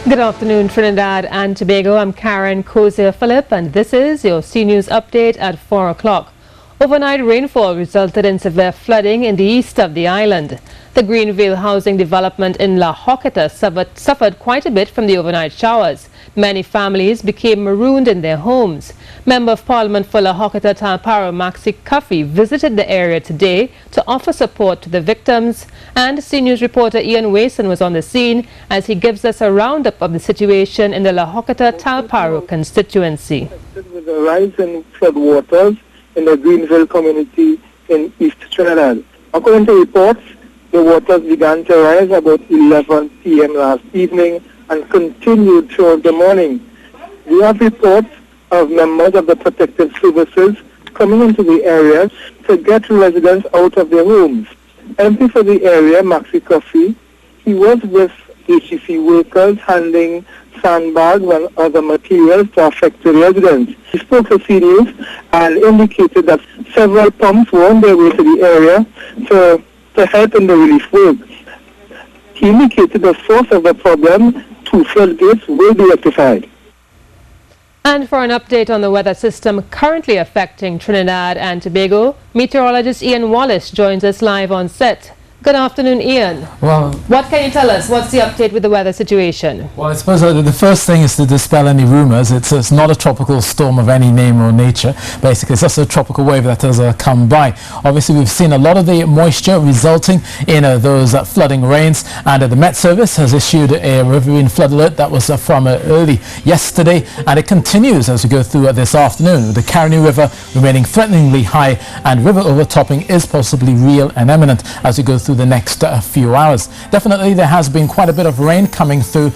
Good afternoon, Trinidad and Tobago. I'm Karen Cozier-Phillip, and this is your C News update at 4 o'clock. Overnight rainfall resulted in severe flooding in the east of the island. The Greenville housing development in La Joqueta suffered quite a bit from the overnight showers. Many families became marooned in their homes. Member of Parliament for La Joqueta Talparo Maxi Cuffy visited the area today to offer support to the victims, and C News reporter Ian Wason was on the scene as he gives us a roundup of the situation in the La Joqueta Talparo constituency. With the rise in floodwaters in the Greenville community in East Trinidad. According to reports, the waters began to rise about 11 p.m. last evening and continued throughout the morning. We have reports of members of the protective services coming into the area to get residents out of their homes. MP for the area, Maxi Cuffy, he was with HEC workers handling sandbags and other materials to affected residents. He spoke to C News and indicated that several pumps were on their way to the area to help in the relief work. He indicated the source of the problem, 2 floodgates, will be rectified. And for an update on the weather system currently affecting Trinidad and Tobago, meteorologist Ian Wallace joins us live on set. Good afternoon, Ian. Well, what can you tell us? What's the update with the weather situation? Well, I suppose the first thing is to dispel any rumors. It's not a tropical storm of any name or nature. Basically, it's just a tropical wave that has come by. Obviously, we've seen a lot of the moisture resulting in those flooding rains, and the Met Service has issued a riverine flood alert that was from early yesterday, and it continues as we go through this afternoon, with the Caroni River remaining threateningly high, and river overtopping is possibly real and imminent as we go through the next few hours. Definitely there has been quite a bit of rain coming through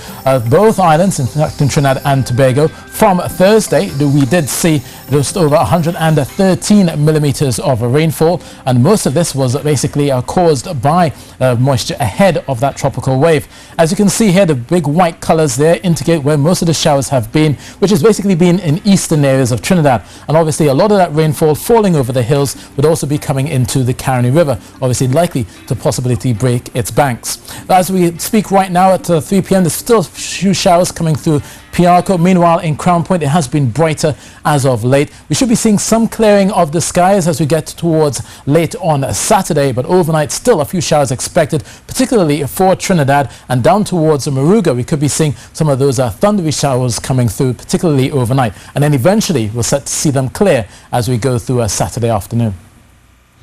both islands, in fact in Trinidad and Tobago. From Thursday we did see just over 113 millimeters of rainfall, and most of this was basically caused by moisture ahead of that tropical wave. As you can see here, the big white colors there indicate where most of the showers have been, which has basically been in eastern areas of Trinidad, and obviously a lot of that rainfall falling over the hills would also be coming into the Caroni River, obviously likely to possibility break its banks. As we speak right now at 3 p.m. there's still a few showers coming through Piarco. Meanwhile, in Crown Point, it has been brighter as of late. We should be seeing some clearing of the skies as we get towards late on Saturday, but overnight still a few showers expected, particularly for Trinidad and down towards Moruga. We could be seeing some of those thundery showers coming through, particularly overnight, and then eventually we'll start to see them clear as we go through a Saturday afternoon.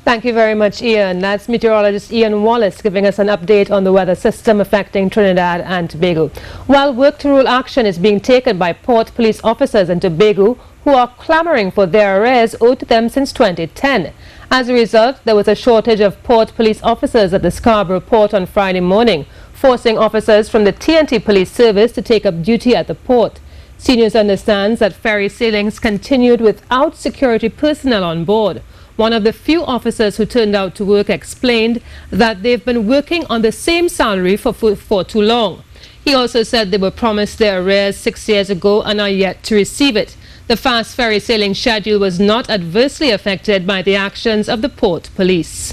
Thank you very much, Ian. That's meteorologist Ian Wallace giving us an update on the weather system affecting Trinidad and Tobago. While work to rule action is being taken by port police officers in Tobago who are clamoring for their arrears owed to them since 2010. As a result, there was a shortage of port police officers at the Scarborough port on Friday morning, forcing officers from the TNT police service to take up duty at the port. C News understands that ferry sailings continued without security personnel on board. One of the few officers who turned out to work explained that they've been working on the same salary for too long. He also said they were promised their arrears 6 years ago and are yet to receive it. The fast ferry sailing schedule was not adversely affected by the actions of the port police.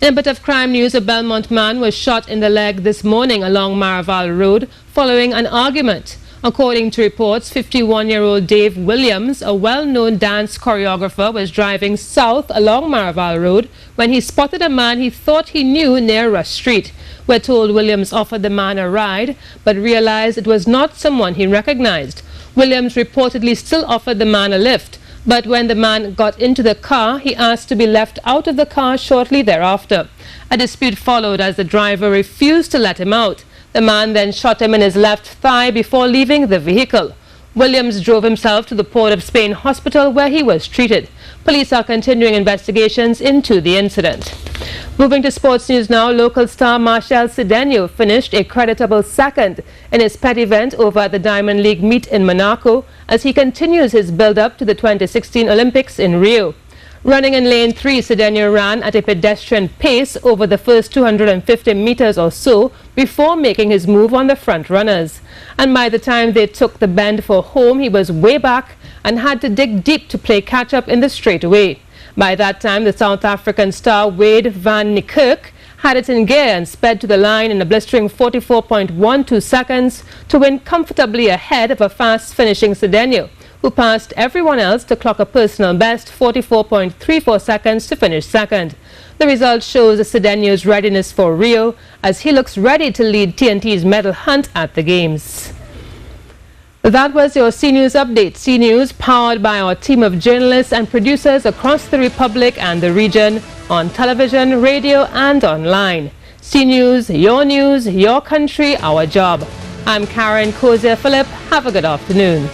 In a bit of crime news, a Belmont man was shot in the leg this morning along Maraval Road following an argument. According to reports, 51-year-old Dave Williams, a well-known dance choreographer, was driving south along Maraval Road when he spotted a man he thought he knew near Rush Street. We're told Williams offered the man a ride, but realized it was not someone he recognized. Williams reportedly still offered the man a lift, but when the man got into the car, he asked to be left out of the car shortly thereafter. A dispute followed as the driver refused to let him out. The man then shot him in his left thigh before leaving the vehicle. Williams drove himself to the Port of Spain hospital where he was treated. Police are continuing investigations into the incident. Moving to sports news now, local star Machel Cedenio finished a creditable second in his pet event over at the Diamond League meet in Monaco as he continues his build-up to the 2016 Olympics in Rio. Running in lane 3, Cedenio ran at a pedestrian pace over the first 250 meters or so before making his move on the front runners. And by the time they took the bend for home, he was way back and had to dig deep to play catch-up in the straightaway. By that time, the South African star Wade van Niekerk had it in gear and sped to the line in a blistering 44.12 seconds to win comfortably ahead of a fast-finishing Cedenio, who passed everyone else to clock a personal best 44.34 seconds to finish second. The result shows Cedenio's readiness for Rio, as he looks ready to lead TNT's medal hunt at the Games. That was your C News update. C News, powered by our team of journalists and producers across the Republic and the region, on television, radio and online. C News, your country, our job. I'm Karen Kozier-Phillip. Have a good afternoon.